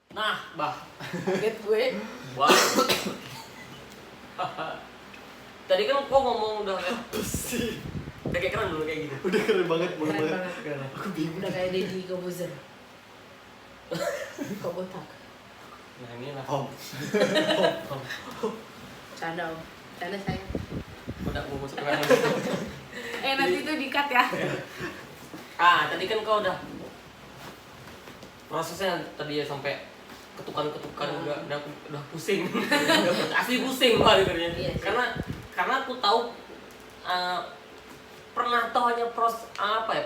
Nah, bah. Kaget gue. Wah. Tadi kan kok ngomong udah kayak Apa sih? udah kayak keren dulu kayak gitu. Udah keren banget, Keren banget. banget. Aku bingung. Udah kayak Deddy Kobuzer. Kok botak? Nah, ini lah. Om. Canda om. Canda saya. Udah mau masuk ke mana? Nanti itu di-cut ya. Tadi kan kau udah prosesnya tadi ya sampai ketukan udah pusing. Asli pusing kali kerjanya. Iya, sih. Karena aku tahu pernah tahu hanya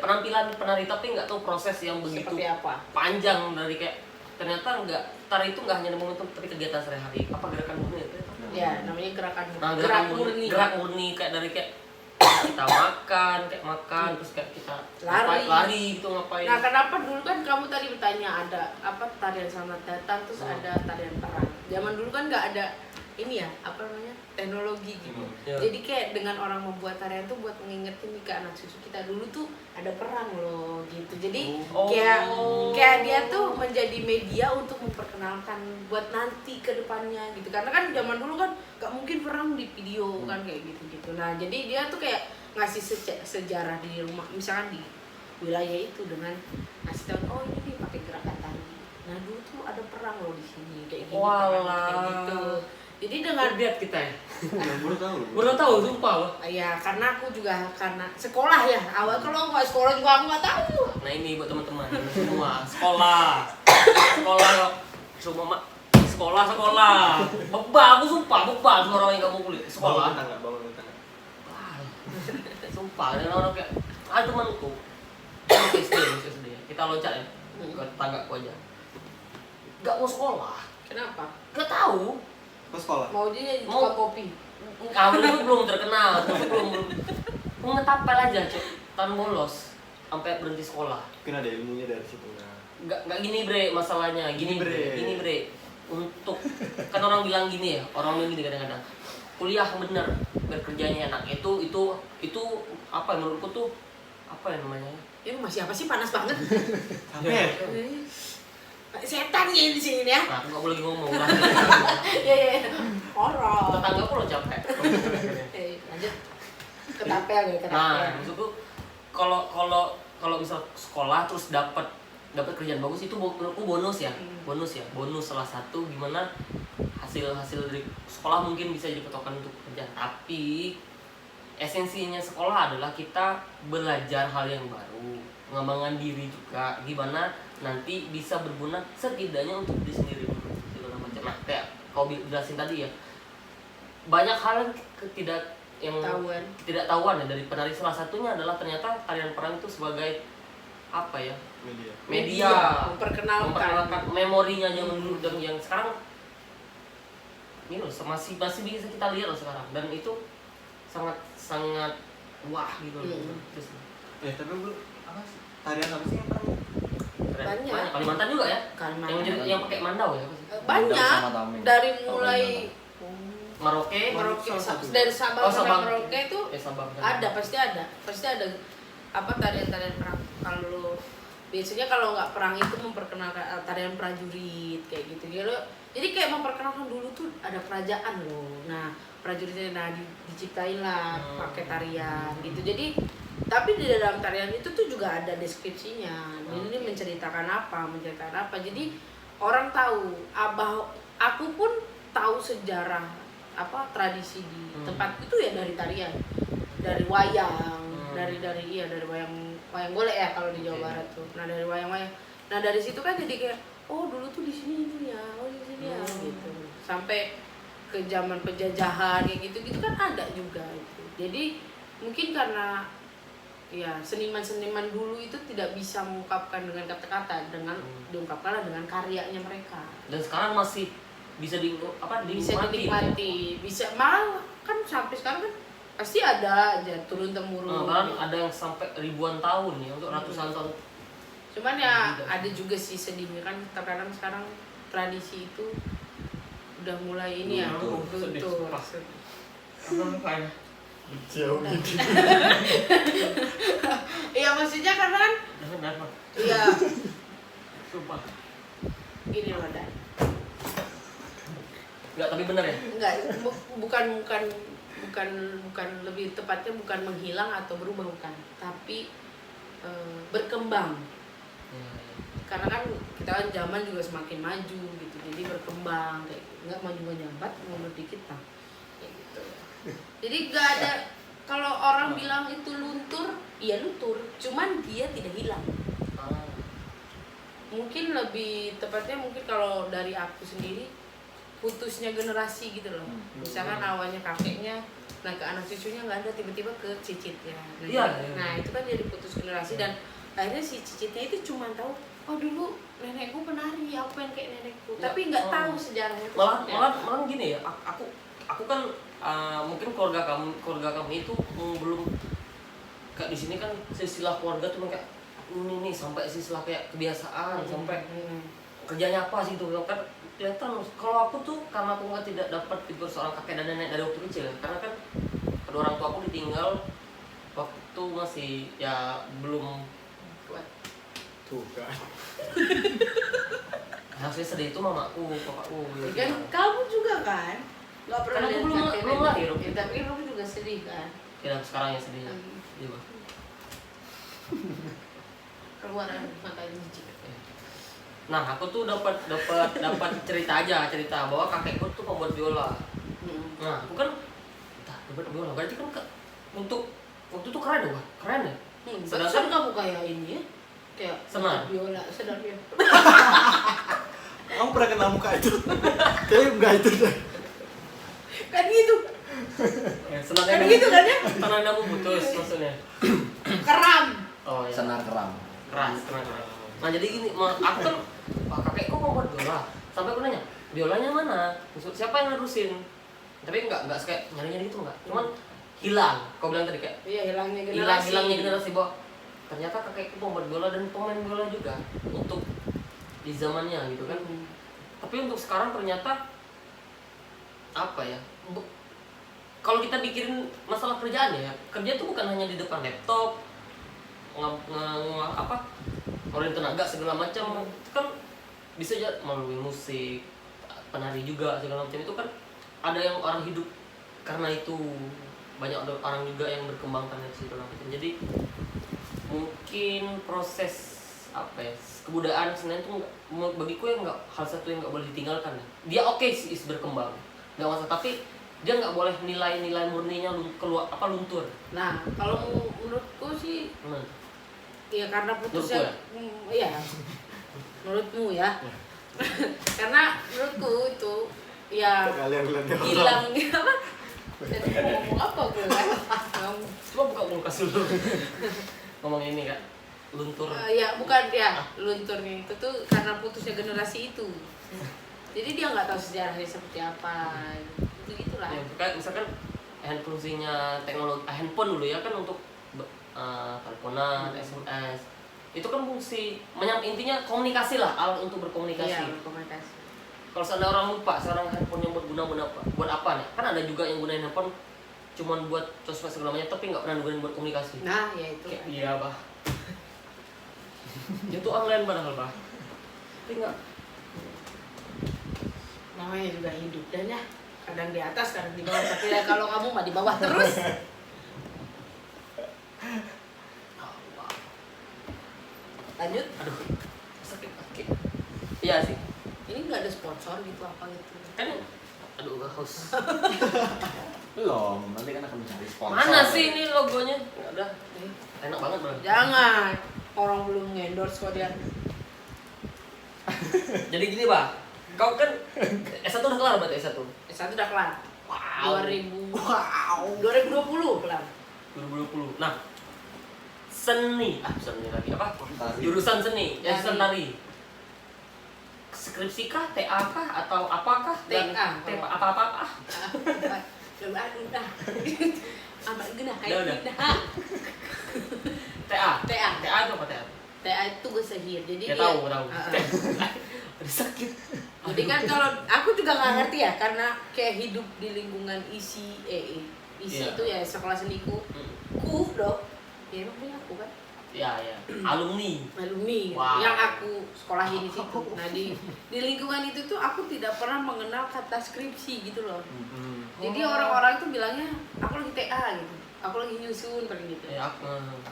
penampilan penari tapi nggak tahu proses yang begitu Seperti apa? panjang dari kayak ternyata tari itu nggak hanya momentum tapi kegiatan sehari-hari gerakan murni itu Ya, namanya gerakan Nah, murni. gerak murni kayak dari kayak kita makan terus kayak kita Lari. lari gitu ngapain. Nah, kenapa dulu kan kamu tadi bertanya ada apa tarian selamat datang terus ada tarian perang. Zaman dulu kan nggak ada ini ya, apa namanya? Teknologi gitu. Ya. Jadi kayak dengan orang membuat tarian tuh buat mengingetin nih ke anak cucu kita dulu tuh ada perang loh gitu. Jadi kayak dia tuh menjadi media untuk memperkenalkan buat nanti ke depannya gitu. Karena kan zaman dulu kan gak mungkin perang di video kan kayak gitu-gitu. Nah, jadi dia tuh kayak ngasih sejarah di rumah misalkan di wilayah itu dengan ngasih tahu oh ini nih pakai gerakan tari. Nah, dulu tuh ada perang loh di sini kayak gini kayak gitu. Jadi dengan lihat kita ya. Baru tahu. Baru tahu sumpah loh. ya karena aku juga karena sekolah ya awal kalau nggak sekolah juga aku nggak tahu. Nah, ini buat teman-teman semua sekolah semua sekolah beba aku sumpah beba semua orang yang nggak mau kuliah sekolah Bangun tangga. sumpah dan orang kayak temanku SD kita loncat ya ke tanggaku aja nggak mau sekolah. Kenapa? Nggak tahu. Kau sekolah? Mau jadi Mau. tukang kopi. Belum terkenal tapi belum mau ngetapel aja cok tan bolos sampai berhenti sekolah. Mungkin ada ilmunya dari situ. Nggak gini bre masalahnya gini bre untuk kan orang bilang gini ya orang bilang gini kadang-kadang kuliah bener biar kerjanya enak itu apa ya, menurutku tuh apa ya namanya Ini masih apa sih panas banget? Apa ya? Setan ya di sini ya. nah aku nggak boleh ngomong lah Ya. Horor. tetangga aku lo capek Lanjut. Ketapel ya, ketapel. nah maksudku kalau misal sekolah terus dapat kerjaan bagus itu menurutku bonus ya bonus salah satu gimana hasil dari sekolah mungkin bisa jadi patokan untuk kerjaan tapi esensinya sekolah adalah kita belajar hal yang baru mengembangkan diri juga gimana nanti bisa berguna setidaknya untuk diri sendiri dulu segala macam. Nah kayak kau jelasin tadi ya banyak hal yang ketidaktahuan ya dari penari salah satunya adalah ternyata tarian perang itu sebagai apa ya media memperkenalkan memorinya zaman dulu dan yang sekarang ini loh masih bisa kita lihat loh sekarang dan itu sangat wah gitu loh. Terus Tapi lu apa sih? Tarian apa sih yang pernah? Banyak. Kalimantan juga ya Kalimantan. yang pakai mandau ya apa sih? Banyak dari mulai Merauke dari Sabang sampai Sabang. Merauke itu Sabang ada pasti ada apa tarian perang. Kalau biasanya kalau nggak perang itu memperkenalkan tarian prajurit kayak gitu jadi kayak memperkenalkan dulu tuh ada kerajaan loh. Nah prajuritnya diciptain lah pakai tarian gitu. Jadi tapi di dalam tarian itu tuh juga ada deskripsinya. Ini menceritakan apa. Jadi orang tahu. Aku pun tahu sejarah tradisi di tempat itu ya dari tarian, dari wayang, dari wayang golek ya kalau di Jawa Barat tuh. Nah dari wayang. Nah dari situ kan jadi kayak oh dulu tuh di sini itu ya, di sini ya gitu. Sampai ke zaman penjajahan kayak gitu kan ada juga itu. Jadi mungkin karena ya seniman dulu itu tidak bisa mengungkapkan dengan kata-kata diungkapkanlah dengan karyanya mereka. Dan sekarang masih bisa dinikmati. Bisa malah kan sampai sekarang kan pasti ada aja turun temurun. Bahkan ada yang sampai ribuan tahun ya untuk ratusan tahun. Cuman ya ada juga sih sedihnya kan terkadang sekarang tradisi itu udah mulai ini ya luntur. Jauh gitu. Iya maksudnya karena kan iya Sumpah. gini loh Dan. Enggak, tapi bener ya. Enggak, bukan lebih tepatnya bukan menghilang atau berubah bukan, tapi berkembang. Karena kan kita kan zaman juga semakin maju gitu, jadi berkembang kayak gitu. Nggak maju menyambat, mundur dikit lah kayak gitu. Jadi nggak ada, kalau orang bilang itu luntur, iya luntur, cuman dia tidak hilang. Mungkin lebih tepatnya mungkin kalau dari aku sendiri, putusnya generasi gitu loh. Misalkan awalnya kakeknya, nah ke anak cucunya nggak ada, tiba-tiba ke cicitnya. Nah itu kan jadi putus generasi, dan akhirnya si cicitnya itu cuma tahu, oh dulu nenekku penari, aku pengen kayak nenekku, tapi nggak tahu sejarahnya. Malah gini ya, aku kan mungkin keluarga kamu itu belum kayak di sini kan silsilah keluarga tuh kayak ini nih sampai silsilah kayak kebiasaan sampai kerjanya apa sih itu kan kelihatan. Kalau aku tuh karena aku nggak tidak dapat figur seorang kakek dan nenek dari waktu kecil, karena kan kedua orang tua aku ditinggal waktu masih ya belum kuat. Tuh kan. Harusnya sedih itu mamaku, bapakku. Kan kamu juga kan nggak pernah Karena aku lihat kakek belum nenek. lahir. Ya, tapi kamu juga sedih kan. Ya sekarang ya sedihnya. Iya, Bang. Keluar matanya jijik. Nah, aku tuh dapat cerita bahwa kakekku tuh pembuat biola. Nah, aku kan dapat biola. Berarti kan untuk waktu itu keren ya, keren ya. Sedangkan kamu kayak ini ya, kayak Senar. biola, sedang ya. Kamu pernah kenal muka itu? Kayaknya enggak itu deh. Kan gitu. Senarnya Kan gitu kan ya? Senarnya kamu putus maksudnya. Keram. Oh iya. Senar keram. Keras. Nah, jadi gini, aku kan kakekku pembuat biola. Sampai aku nanya, biolanya mana? Siapa yang nerusin? Tapi enggak kayak nyari-nyari gitu enggak. Cuman hilang. Kau bilang tadi kayak Iya, hilangnya generasi bahwa ternyata kakekku pembuat biola dan pemain biola juga untuk di zamannya gitu kan. Tapi untuk sekarang ternyata apa ya? Kalau kita pikirin masalah kerjaan ya, kerja itu bukan hanya di depan laptop, ngeluarin tenaga segala macam, kan bisa aja melalui musik, penari juga segala macam, itu kan ada yang orang hidup karena itu, banyak orang juga yang berkembang karena itu segala macam. Jadi mungkin proses apa ya, kebudayaan Senen itu bagiku yang nggak, hal satu yang nggak boleh ditinggalkan. Dia oke sih berkembang, nggak masalah, tapi dia nggak boleh nilai murninya keluar luntur. Nah, kalau menurutku sih, ya karena putusnya, ya? iya, menurutmu ya, karena menurutku itu ya hilang apa? Jadi ngomong apa gue kan? Coba buka kulkas dulu. Ngomong ini Kak, luntur. Ya bukan ya, lunturnya itu tuh karena putusnya generasi itu. Jadi dia nggak tahu sejarahnya seperti apa, gitulah. Ya, kayak misalkan fungsinya teknologi, handphone dulu ya kan untuk teleponan, SMS. Itu kan fungsi intinya komunikasi lah, alat untuk berkomunikasi. Iya, berkomunikasi. Kalau seandainya orang lupa sekarang handphone yang buat apa nih? Kan ada juga yang gunain handphone cuman buat sosmed segala macam, tapi nggak pernah digunain buat komunikasi. Nah, ya itu. Kayak, iya, Bah. Itu online padahal, Bah. Tapi nggak. Namanya juga hidup dan ya, kadang di atas, kadang di bawah. Tapi ya, kalau kamu mah di bawah terus. Lanjut. Aduh, sakit kaki. Iya sih. Ini nggak ada sponsor gitu apa gitu. Kan, aduh, haus. Belum, nanti kan akan mencari sponsor. Mana sih ini logonya? Nggak ada. Enak banget, Bang. Jangan. Orang belum endorse kok dia. Jadi gini, Bah. Kau kan S1 udah kelar berarti S1? S1 udah kelar. Wow. 2020 kelar. 2020. Nah, seni lagi apa? Tari. Jurusan seni, Tari. jurusan tari. Skripsi kah, TA kah, atau apakah? TA. Apa-apa? Udah. Amat genah. Udah. TA. TA. TA itu apa TA? TA itu gue sehir. Jadi Ya dia tahu. Ada sakit. Jadi kan kalau aku juga nggak ngerti ya, karena kayak hidup di lingkungan isi Iya. itu ya sekolah seniku, dong. Ya emang punya aku kan. Ya, alumni. Wow. Yang aku sekolahin di situ. Nah di lingkungan itu tuh aku tidak pernah mengenal kata skripsi gitu loh. Jadi orang-orang tuh bilangnya aku lagi TA gitu, aku lagi nyusun paling gitu.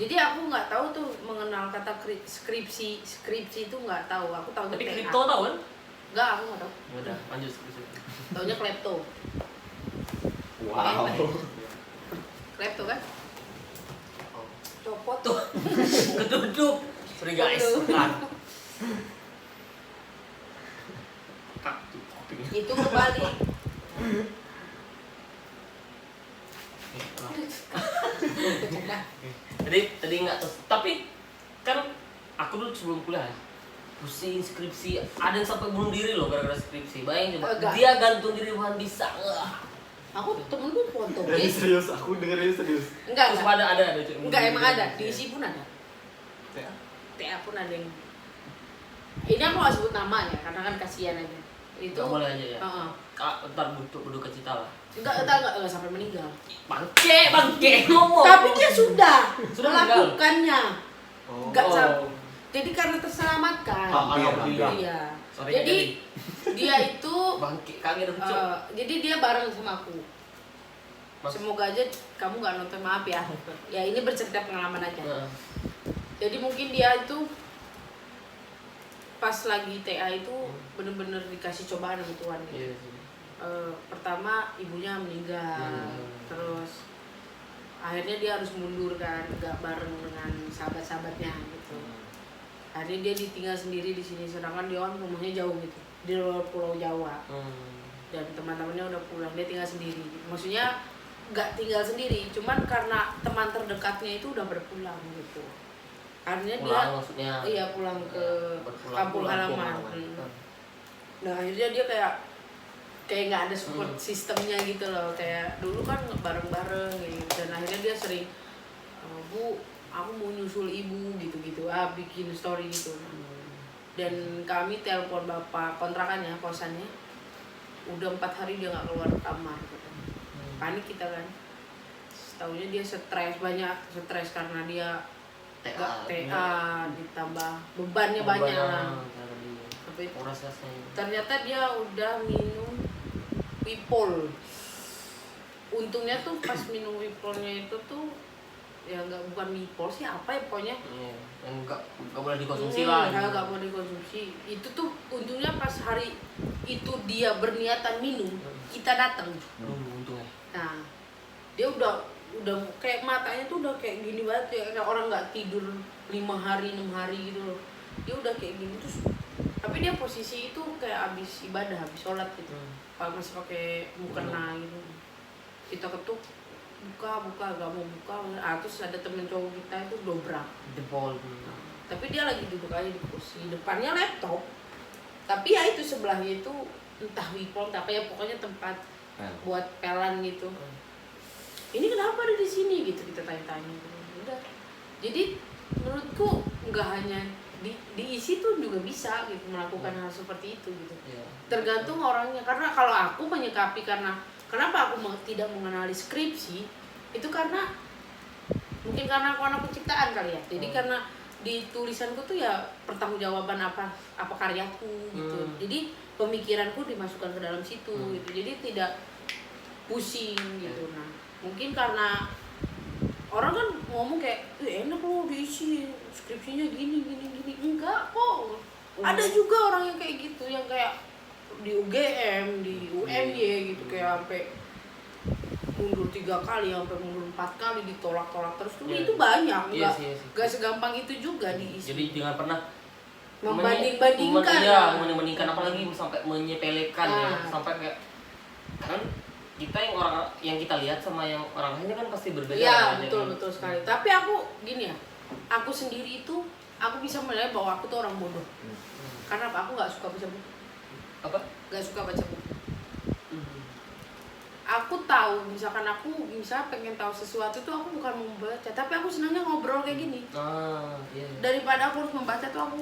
Jadi aku nggak tahu tuh mengenal kata skripsi itu nggak tahu. Aku tahu Tapi TA. kripto tahu kan? Enggak, aku nggak tahu. Udah lanjut skripsi. Taunya klepto. Wow. Klepto kan? Copot Tuh, keduduk. Sorry guys. Itu kebalik. Tadi nggak tahu. Tapi kan aku dulu sebelum kuliah pusing skripsi, ada yang sampai bunuh diri loh gara-gara skripsi. Bayangin coba, dia gantung diri Tuhan bisa nggak? Aku temenku foto Ini serius, aku dengerin serius. Enggak. Ada Enggak, emang ada. Di isi pun ada. TA pun ada yang. Ini aku nggak sebut nama ya, karena kan kasihan aja. Itu. Nggak boleh aja ya. Ntar berduka cita lah. Enggak sampai meninggal. Bangke ngomong. Tapi dia sudah meninggal. melakukannya. Enggak Oh. sampai. Jadi karena terselamatkan. Iya. Sorry, jadi dia itu bangke kaget lucu. jadi dia bareng sama aku. Mas. Semoga aja kamu nggak nonton, maaf ya. Ya ini bercerita pengalaman aja. Jadi mungkin dia itu pas lagi TA itu bener-bener dikasih cobaan sama Tuhan gitu. Iya sih. Pertama ibunya meninggal, terus akhirnya dia harus mundur kan, nggak bareng dengan sahabat-sahabatnya gitu. Akhirnya dia ditinggal sendiri di sini, sedangkan dia kan rumahnya jauh gitu, di luar Pulau Jawa. Dan teman-temannya udah pulang, dia tinggal sendiri. Maksudnya nggak tinggal sendiri, cuman karena teman terdekatnya itu udah berpulang gitu. Akhirnya Pulang, dia maksudnya pulang ke kampung halaman. Nah akhirnya dia kayak nggak ada support sistemnya gitu loh, kayak dulu kan bareng-bareng gitu. Dan akhirnya dia sering, Bu, aku mau nyusul ibu gitu-gitu, bikin story gitu. Dan kami telepon bapak kontrakannya, kosannya, udah 4 hari dia nggak keluar kamar gitu. Panik kita kan, taunya dia stres karena dia TA ditambah bebannya banyak lah. Tapi ternyata dia udah minum Wipol. Untungnya tuh pas minum Wipolnya itu tuh ya bukan Wipol sih, apa ya pokoknya yang nggak boleh dikonsumsi lah. Nggak boleh dikonsumsi. Itu tuh untungnya pas hari itu dia berniatan minum, kita datang. Untungnya. Nah dia udah kayak matanya tuh udah kayak gini banget ya, kayak orang nggak tidur 5 hari 6 hari gitu loh. Dia udah kayak gini terus, tapi dia posisi itu kayak habis ibadah, habis sholat gitu. Masih pakai mukena gitu. Kita ketuk, buka gak mau buka. Terus ada temen cowok kita itu dobrak Jempol. tapi dia lagi duduk aja di kursi, depannya laptop, tapi ya itu sebelahnya itu entah Wipol entah apa ya, pokoknya tempat buat pelan gitu. Ini kenapa ada di sini gitu, kita tanya-tanya. Udah, jadi menurutku nggak hanya diisi tuh juga bisa gitu melakukan hal seperti itu gitu. Tergantung orangnya. Karena kalau aku menyikapi, kenapa aku tidak mengenali skripsi itu karena mungkin karena aku anak penciptaan kali ya. Jadi karena di tulisanku tuh ya pertanggungjawaban apa karyaku gitu. Jadi pemikiranku dimasukkan ke dalam situ gitu. Jadi tidak pusing gitu. Nah, mungkin karena orang kan ngomong kayak enak loh diisi skripsinya gini. Enggak kok. Ada juga orang yang kayak gitu, yang kayak di UGM, di UMY gitu, kayak sampai mundur 3 kali, sampai mundur 4 kali, ditolak-tolak terus tuh. Itu banyak, enggak segampang itu juga diisi. Jadi jangan pernah membanding-bandingkan. Apalagi sampai menyepelekan ya, sampai kayak kan kita yang kita lihat sama yang orang lain kan pasti berbeda. Iya, betul sekali. Tapi aku gini ya, aku sendiri itu aku bisa melihat bahwa aku tuh orang bodoh. Karena aku nggak suka baca buku. Apa? Nggak suka baca buku. Aku tahu, misalnya pengen tahu sesuatu tuh aku bukan mau membaca, tapi aku senangnya ngobrol kayak gini. Iya. Daripada aku harus membaca tuh aku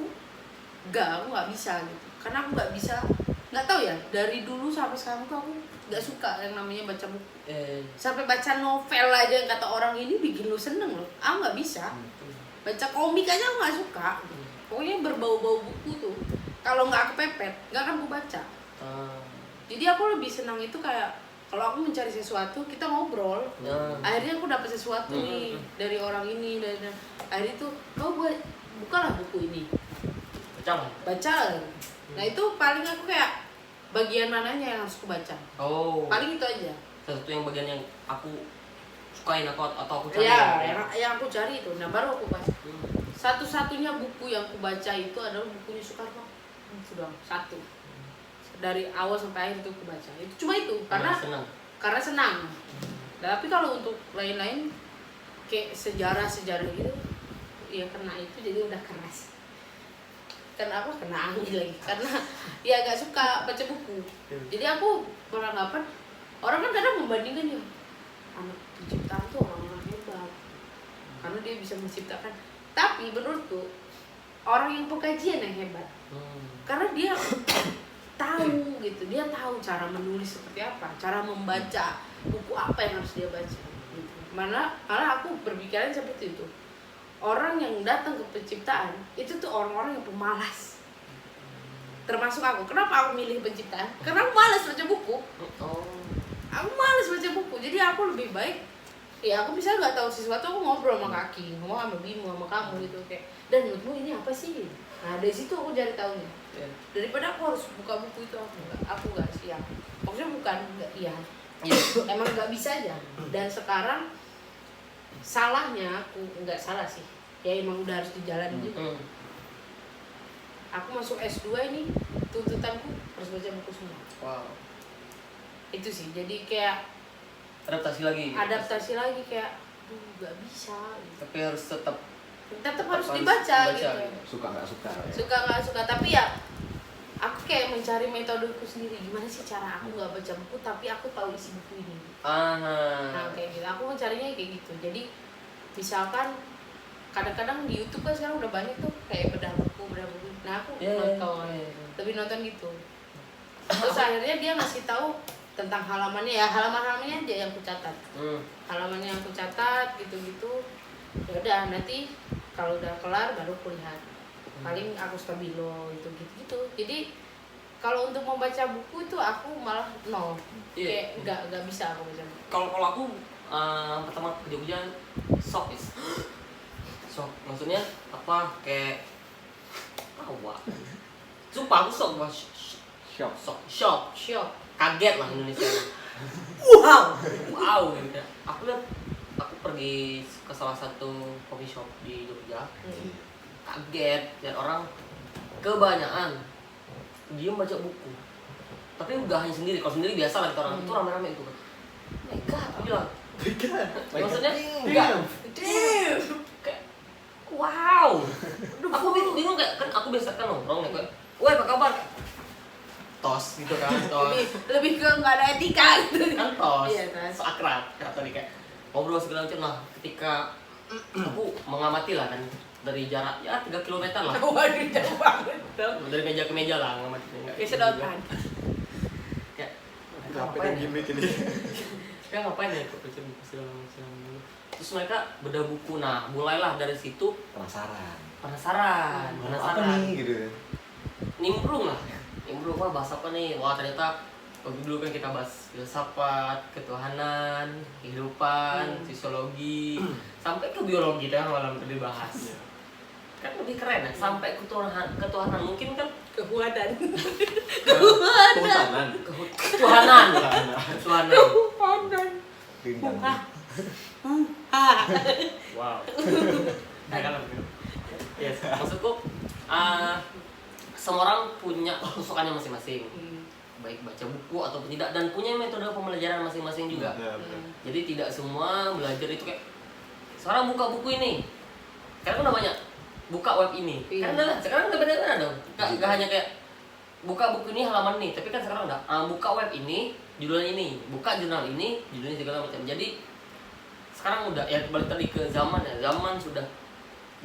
nggak bisa gitu. Karena aku nggak bisa, nggak tahu ya. Dari dulu sampai sekarang tuh aku nggak suka yang namanya baca buku. Sampai baca novel aja yang kata orang ini bikin lu seneng loh. Aku nggak bisa. Baca komik aja aku nggak suka. Pokoknya berbau-bau buku tuh. Kalau nggak kepepet, nggak akan aku baca. Jadi aku lebih senang itu kayak kalau aku mencari sesuatu, kita ngobrol. Akhirnya aku dapat sesuatu nih dari orang ini, dan akhirnya tuh kau bukalah buku ini. Baca. Nah itu paling aku kayak bagian mananya yang harus aku baca. Paling itu aja. Satu yang bagian yang aku sukain atau aku cari. Yang aku cari itu. Nah baru aku baca. Satu-satunya buku yang aku baca itu adalah bukunya Soekarno. Sudah satu. Dari awal sampai akhir itu aku baca. Itu cuma itu karena senang. Tapi kalau untuk lain-lain kayak sejarah gitu, ya kena itu jadi udah keras. Kenapa kena angin lagi? Karena ya gak suka baca buku. Jadi aku beranggapan orang kan kadang membandingkan ya anak penciptaan tuh orang-orang hebat karena dia bisa menciptakan. Tapi menurutku orang yang pengkajian yang hebat karena dia tahu gitu, dia tahu cara menulis seperti apa, cara membaca buku apa yang harus dia baca gitu. Malah aku berpikiran seperti itu. Orang yang datang ke penciptaan itu tuh orang-orang yang pemalas. Termasuk aku. Kenapa aku milih penciptaan? Karena aku malas baca buku. Aku malas baca buku. Jadi aku lebih baik ya aku misalnya nggak tahu sesuatu, aku ngobrol sama Kaki, ngomong sama Bimo, sama kamu gitu kayak. Dan menurutmu ini apa sih? Nah dari situ aku cari tahunya. Daripada aku harus buka buku itu aku nggak siap. Maksudnya bukan nggak emang nggak bisa aja. Dan sekarang salahnya aku nggak salah sih. Ya emang udah harus dijalani juga. Aku masuk S2 ini tuntutanku harus baca buku semua. Wow. Itu sih. Jadi kayak Adaptasi lagi kayak nggak bisa gitu. Tapi harus tetap harus dibaca gitu. Suka nggak suka ya? Suka nggak suka, tapi ya aku kayak mencari metodeku sendiri. Gimana sih cara aku nggak baca buku tapi aku tahu isi buku ini. Nah kayak gitu, aku mencarinya kayak gitu. Jadi misalkan kadang-kadang di YouTube kan sekarang udah banyak tuh kayak bedah buku. Nah aku nonton, lebih nonton gitu. Terus akhirnya dia ngasih tahu tentang halamannya, ya halaman-halamannya aja yang aku catat. Halamannya yang aku catat gitu-gitu. Ya udah nanti kalau udah kelar baru aku lihat. Paling aku stabilo gitu. Jadi kalau untuk membaca buku itu aku malah nol. Kayak nggak bisa aku baca buku. Kalau aku pertama ke Jogja shock. Maksudnya apa kayak sumpah aku shock. Kaget lah Indonesia. Wow gitu ya. Aku pergi ke salah satu coffee shop di Jogja. Kaget dan orang kebanyakan diem baca buku. Tapi enggak hanya sendiri. Kalau sendiri biasa lah orang itu rame-rame itu. My God, aku bilang. Maksudnya enggak. Kayak wow. Aku bingung kayak kan aku biasa kan nongkrong kayak, "Woi, apa kabar?" Tos gitu kan, tos. lebih ke nggak ada etika gitu. Kan tos. Iya, tos. So akrab tadi kayak ngobrol segala macam lah. Ketika aku mengamati lah kan dari jarak ya 3 km lah. Waduh, jauh banget. Dari meja ke meja lah ngamati. Kayak sedotan. Kayak Capek dan gimmick ini. Kayak ngapain ya kok baca buku segala macam. Terus mereka bedah buku. Nah, mulailah dari situ penasaran. Apa nih gitu. Nimbrung bahas apa nih? Wah ternyata dulu kan kita bahas filsafat, ketuhanan, kehidupan, sosiologi, sampai ke biologi kan malam tadi bahas. Kan lebih keren ya, sampai ketuhanan mungkin kan Ketuhanan. Wow. Yes, maksudku semua orang punya kesukaannya masing-masing. Baik baca buku ataupun tidak, dan punya metode pembelajaran masing-masing juga. Jadi tidak semua belajar itu kayak sekarang buka buku ini. Sekarang udah banyak buka web ini. Kan sekarang udah beda-beda dong. Enggak hanya kayak buka buku ini halaman ini, tapi kan sekarang udah buka web ini, judulnya ini, buka jurnal ini, judulnya segala macam. Jadi sekarang udah ya balik tadi ke zaman ya. Zaman sudah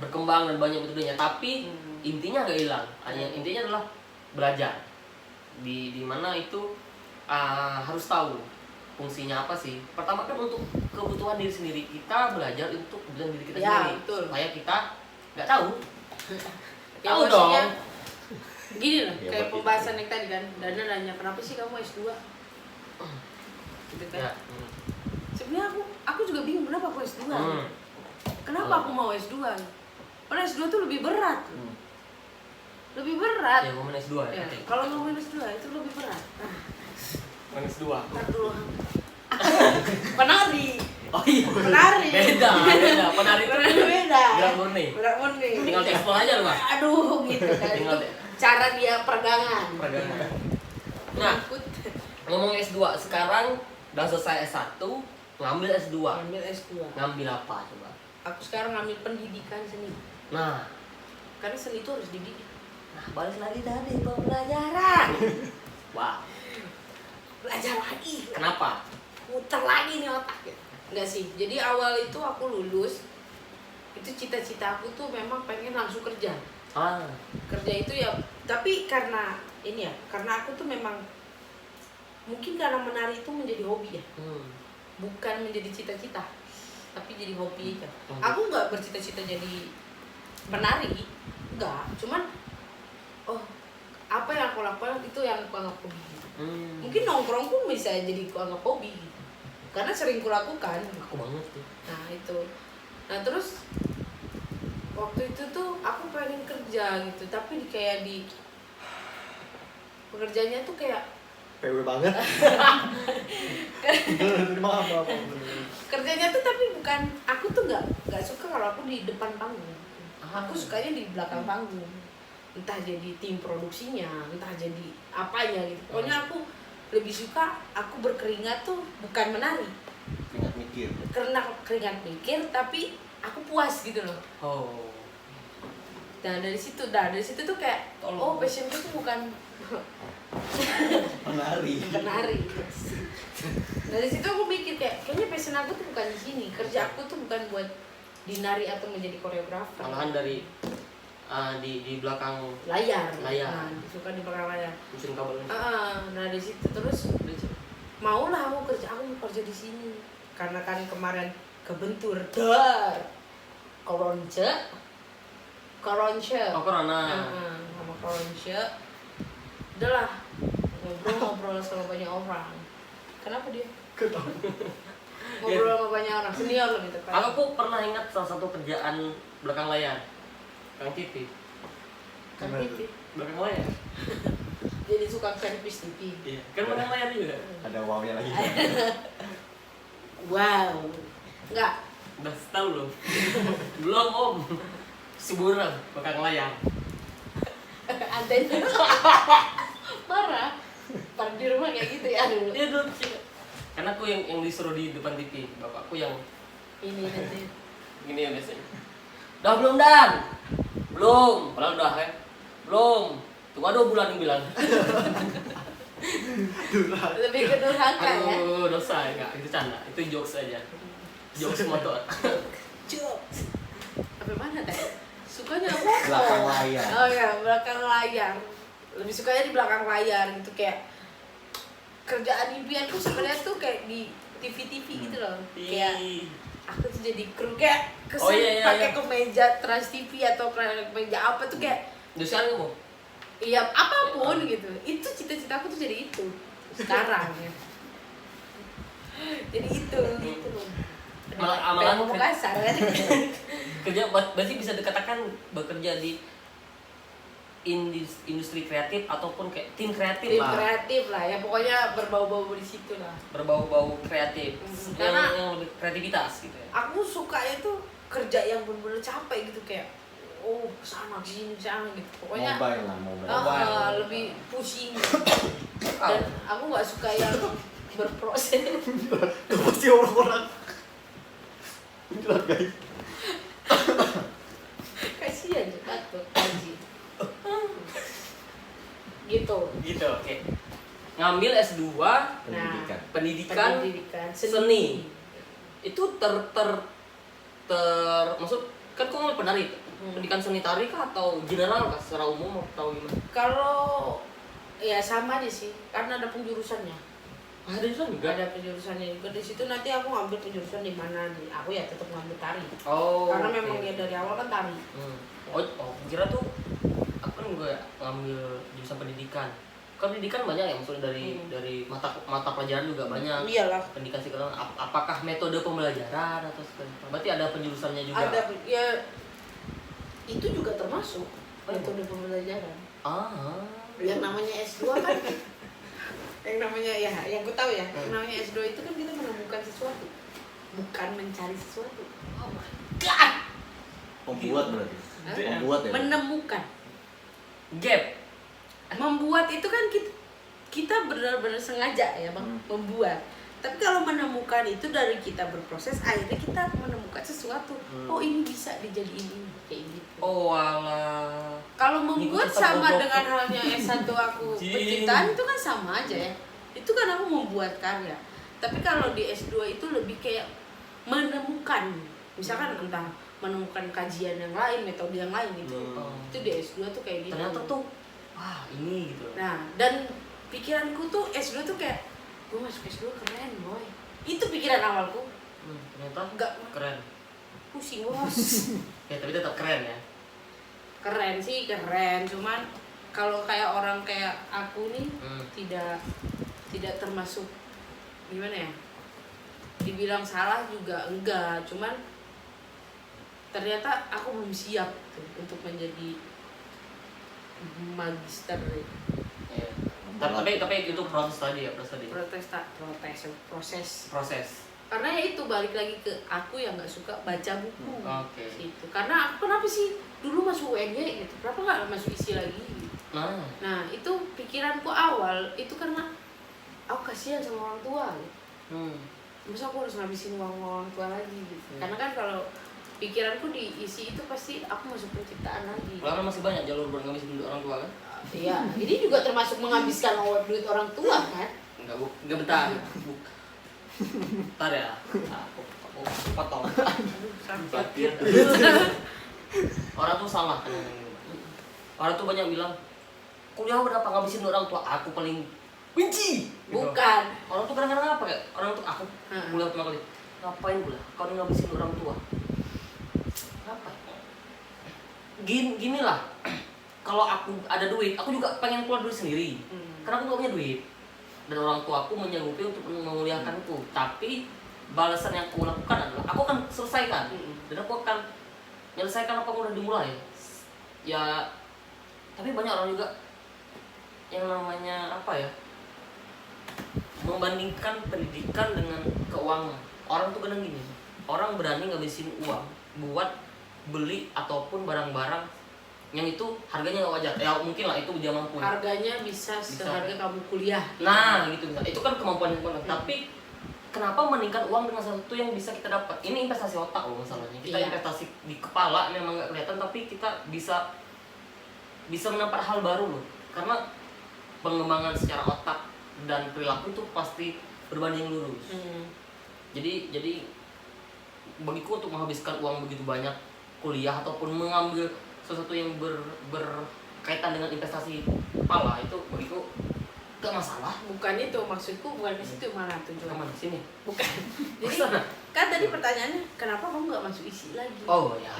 berkembang dan banyak metodenya, tapi intinya nggak hilang. Intinya adalah belajar. Di mana itu harus tahu fungsinya apa sih. Pertama kan untuk kebutuhan diri sendiri. Kita belajar untuk kebutuhan diri kita sendiri. Betul. Supaya kita Nggak tahu. Ya, Tahu maksudnya, dong. gini lah, Ya, kayak buat pembahasan itu. yang tadi kan, Dana nanya kenapa sih kamu S2? Gitu kan. Ya. Sebenarnya aku juga bingung kenapa aku S2. Kenapa aku mau S2? Karena S2 tuh lebih berat. Lebih berat. Ya, momen S2 ya. Ya, kalau ngomongin S2 itu lebih berat. Momen S2. Ntar dulu. Penari. Oh iya. Penari. Beda. Penari itu Beda. gerak murni. Berat murni. Tinggal teksplor aja lu, Pak. Aduh, gitu kan. Tinggal Itu cara dia peregangan. Peregangan. Nah, Ikut. ngomong S2, sekarang udah selesai S1, ngambil S2. Ambil S2. Ngambil apa coba? Aku sekarang ngambil pendidikan seni. Nah, Karena seni itu harus dididik. balik lagi tadi pembelajaran. Wah, Belajar lagi. kenapa? Muter lagi nih otak gitu. Enggak sih. Jadi awal itu aku lulus, itu cita-cita aku tuh memang pengen langsung kerja. Ah, Kerja itu ya, tapi karena ini ya, karena aku tuh memang mungkin karena menari itu menjadi hobi ya, bukan menjadi cita-cita, tapi jadi hobi aja. Aku nggak bercita-cita jadi penari, enggak. Cuman apa yang aku lakukan itu yang aku anggap hobi. Mungkin nongkrong pun bisa jadi aku anggap hobi, karena sering kulakukan. aku banget tuh. Nah itu, nah terus waktu itu tuh aku pengen kerja gitu, tapi kayak di pekerjaannya tuh kayak PW banget. Maaf. kerjanya tuh tapi bukan, aku tuh nggak suka kalau aku di depan panggung. Aku sukanya di belakang panggung, entah jadi tim produksinya, entah jadi apanya gitu. Pokoknya aku lebih suka aku berkeringat tuh bukan menari, Ingat mikir. karena keringat mikir, tapi aku puas gitu loh. Oh. Nah dari situ tuh kayak oh passionku tuh bukan Menari. penari. Dari situ aku mikir kayaknya passion aku tuh bukan di sini, kerja aku tuh bukan buat dinari atau menjadi koreografer. Malahan dari di belakang Layar. Layar. Nah, suka di belakang layar. mesin kabel. Nah di situ terus maulah aku mau kerja di sini karena kan kemarin kebentur koronce Oh, corona. sama koronce udahlah ngobrol sama banyak orang. Kenapa dia ngobrol sama banyak orang senior lebih tepat. Aku pernah ingat salah satu kerjaan belakang layar. Kang TV. Kan TV Belakang layar. jadi suka servis TV. Iya. Kan belakang layar juga. Ada wow-nya lagi. Wow, enggak. Udah tahu belum? Belum, Om. Seburang belakang layar. Antena parah di rumah kayak gitu ya dulu. Iya dulu sih. Karena aku yang disuruh di depan TV, bapakku yang Ini nanti gini ya biasanya. Udah belum Dan? Belum. Padahal udah kan? Belum. Tunggu 2 bulan yang bilang. lebih ke durhaka ya. Aduh, dosa enggak, itu canda. Itu jokes aja. Jokes motor. Jokes. Apa mana teh? Sukanya apa? Belakang layar. Oh ya, belakang layar. Lebih sukanya di belakang layar gitu, kayak kerjaan impianku sebenarnya tuh kayak di TV-TV gitu loh. Kayak aku tuh jadi kru kayak kesan pakai kemeja Trans TV atau kemeja apa tuh kayak Terus sekarang kamu? iya apapun gitu. Itu cita-citaku tuh jadi itu sekarang ya. Jadi itu gitu loh. Amalan ngomong kasar kan. Kerja berarti bisa dikatakan bekerja di industri kreatif ataupun kayak tim kreatif Tim lah. kreatif lah ya, pokoknya berbau-bau di situ lah. Berbau-bau kreatif. Karena yang lebih kreativitas gitu ya. aku sukanya tuh kerja yang bener-bener capek gitu, kayak kesana sini sana gitu. Pokoknya Mobile lah, mobile. lebih pusing. Dan aku nggak suka yang berproses. Pasti orang-orang. Jelas guys. Kasihan batu Haji. Gitu. Gitu, oke. Ngambil S2 Pendidikan. pendidikan seni. seni. Itu maksud kan kau ngambil penari. Pendidikan seni tari kah atau general kah secara umum atau gimana? Kalau ya sama aja sih, karena ada penjurusannya. Ada jurusan juga? Ada penjurusannya juga di situ. Nanti aku ngambil penjurusan di mana nih? Aku ya tetap ngambil tari. Oh. Karena oke. memang ya dari awal kan tari. Oh, kira tuh aku kan juga ngambil jurusan pendidikan. Kan pendidikan banyak ya, maksudnya dari mata pelajaran juga banyak. Iyalah. Pendidikan sekarang apakah metode pembelajaran atau seperti apa? Berarti ada penjurusannya juga. Ada ya itu juga termasuk Oh, metode pembelajaran. Ah. Yang namanya S2 kan yang namanya ya yang gue tahu ya, yang namanya S2 itu kan kita menemukan sesuatu, bukan mencari sesuatu. Oh my god. Membuat berarti. Hah? Membuat ya. Menemukan. Gap. Membuat itu kan kita benar-benar sengaja ya Bang, membuat. Tapi kalau menemukan itu dari kita berproses, akhirnya kita menemukan sesuatu. Oh ini bisa dijadiin ini kayak gitu. Oh alah. Kalau membuat Ngikut sama bodoh. dengan halnya S1 aku Jing. penciptaan itu kan sama aja ya. Itu kan aku membuat karya. Tapi kalau di S2 itu lebih kayak menemukan. Misalkan entah menemukan kajian yang lain, metode yang lain gitu. Itu di S2 tuh kayak gitu. Ternyata tuh wah ini gitu. Nah, dan pikiranku tuh S2 tuh kayak gue masuk S2 keren boy. Itu pikiran awalku. Ternyata Enggak keren. pusing bos. Ya tapi tetap keren ya. Keren sih keren, cuman kalau kayak orang kayak aku nih tidak termasuk gimana ya, dibilang salah juga enggak, cuman ternyata aku belum siap tuh untuk menjadi magister. Iya. Tapi itu proses tadi ya, proses. Karena ya itu balik lagi ke aku yang nggak suka baca buku. Oke. Gitu. Karena aku kenapa sih dulu masuk UNY gitu, kenapa nggak masuk isi lagi gitu. Nah itu pikiranku awal itu karena aku kasihan sama orang tua gitu. Masa aku harus ngabisin uang orang tua lagi gitu. Karena kan kalau pikiranku diisi itu pasti aku masuk penciptaan lagi. Karena masih banyak jalur buat ngabisin duit orang tua kan? Iya, ini juga termasuk menghabiskan duit orang tua kan? Enggak bentar. Bentar ya. Aku potong. Sakit. Orang tuh salah. Orang tuh banyak bilang kuliah berapa ngabisin duit orang tua? Aku paling benci. Bukan. Orang tuh kadang-kadang apa ya? Orang tuh aku kuliah pertama kali. Ngapain kuliah? Kau ngabisin duit orang tua? Apa? Gini lah. Kalau aku ada duit, aku juga pengen keluar duit sendiri. Karena aku gak punya duit. Dan orang tua aku menyanggupi untuk menguliahkanku. Tapi balasan yang aku lakukan adalah aku akan selesaikan. Dan aku akan menyelesaikan apa yang udah dimulai. Ya, tapi banyak orang juga yang namanya apa ya, membandingkan pendidikan dengan keuangan. Orang tuh kadang gini, orang berani ngabisin uang buat beli ataupun barang-barang yang itu harganya nggak wajar. Ya mungkin lah itu dia mampu. Harganya bisa seharga kamu kuliah. Nah gitu bisa. Itu kan kemampuan. Tapi kenapa meningkat uang dengan sesuatu yang bisa kita dapat? Ini investasi otak loh masalahnya. Kita investasi di kepala memang nggak kelihatan, tapi kita bisa mendapat hal baru loh. Karena pengembangan secara otak dan perilaku itu pasti berbanding lurus. Jadi bagiku untuk menghabiskan uang begitu banyak kuliah ataupun mengambil sesuatu yang berkaitan dengan investasi kepala itu bagiku gak masalah. Bukan itu maksudku, bukan di situ malah tujuan. Kemana sini? Bukan. Jadi Kesana. kan tadi pertanyaannya kenapa kamu nggak masuk isi lagi? Oh ya.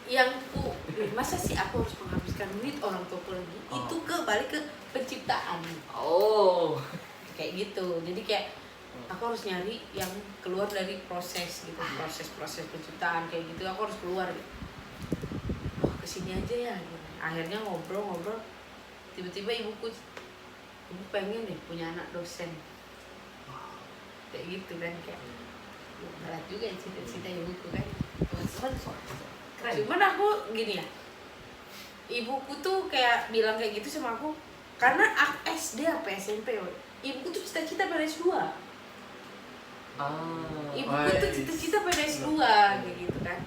Yang masa sih aku harus menghabiskan duit orang tuaku lagi? Itu balik ke penciptaan. Oh. Kayak gitu. Jadi kayak aku harus nyari yang keluar dari proses gitu, proses penciptaan kayak gitu. Aku harus keluar. Oh kesini aja ya. Akhirnya ngobrol. Tiba-tiba ibu pengen deh punya anak dosen. Kayak gitu kan, kayak berat juga ya cita-cita ibuku kan. Keren. Cuman aku gini ya, ibuku tuh kayak bilang kayak gitu sama aku karena aku SD apa SMP, ibuku tuh cita-cita pengen S2. Ibuku tuh cita-cita pengen S2 kayak gitu kan.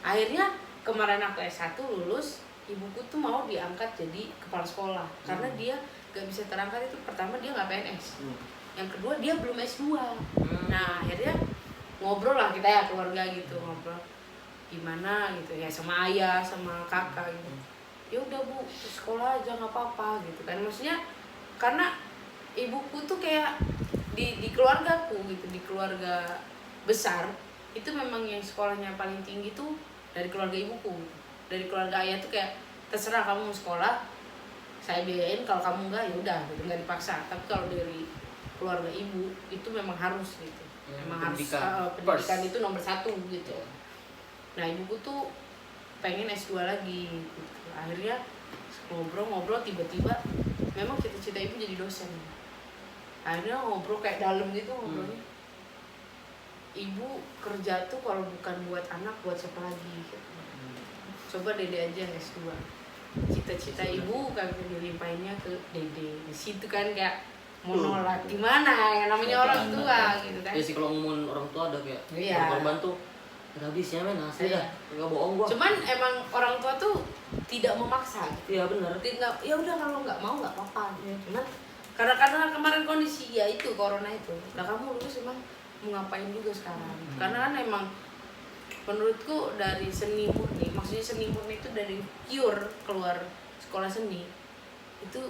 Akhirnya kemarin aku S1 lulus, ibuku tuh mau diangkat jadi kepala sekolah karena dia gak bisa terangkat. Itu pertama dia gak PNS, yang kedua dia belum S2. Nah akhirnya ngobrol lah kita ya keluarga gitu, ngobrol gimana gitu ya sama ayah sama kakak gitu. Ya udah bu, sekolah aja nggak apa-apa gitu kan, maksudnya karena ibuku tuh kayak di keluargaku gitu, di keluarga besar itu memang yang sekolahnya paling tinggi tuh dari keluarga ibuku. Dari keluarga ayah tuh kayak terserah kamu mau sekolah, saya biayain, kalau kamu enggak ya udah gitu, nggak dipaksa. Tapi kalau dari keluarga ibu itu memang harus gitu, memang pendidikan itu nomor 1 gitu. Nah ibuku tuh pengen S2 lagi gitu. Akhirnya ngobrol tiba-tiba memang cita-cita ibu jadi dosen. Akhirnya ngobrol kayak dalam gitu ngobrolnya. Ibu kerja tuh kalau bukan buat anak, buat siapa lagi gitu. Coba Dede aja yang S2. Cita-cita ibu kan dilimpahinnya ke Dede. Di situ kan kayak mau nolak gimana ya, namanya orang tua gitu kan. Ya sih kalau ngomongin orang tua ada kayak korban tuh nggak habisnya men, asli dah, nggak bohong gua. Cuman emang orang tua tuh tidak memaksa. Iya benar. Ya udah kalau nggak mau nggak apa-apa. Cuman karena kemarin kondisi ya itu corona itu. Nah kamu lulus emang mau ngapain juga sekarang? Karena kan emang menurutku dari seni murni, maksudnya seni murni itu dari pure keluar sekolah seni itu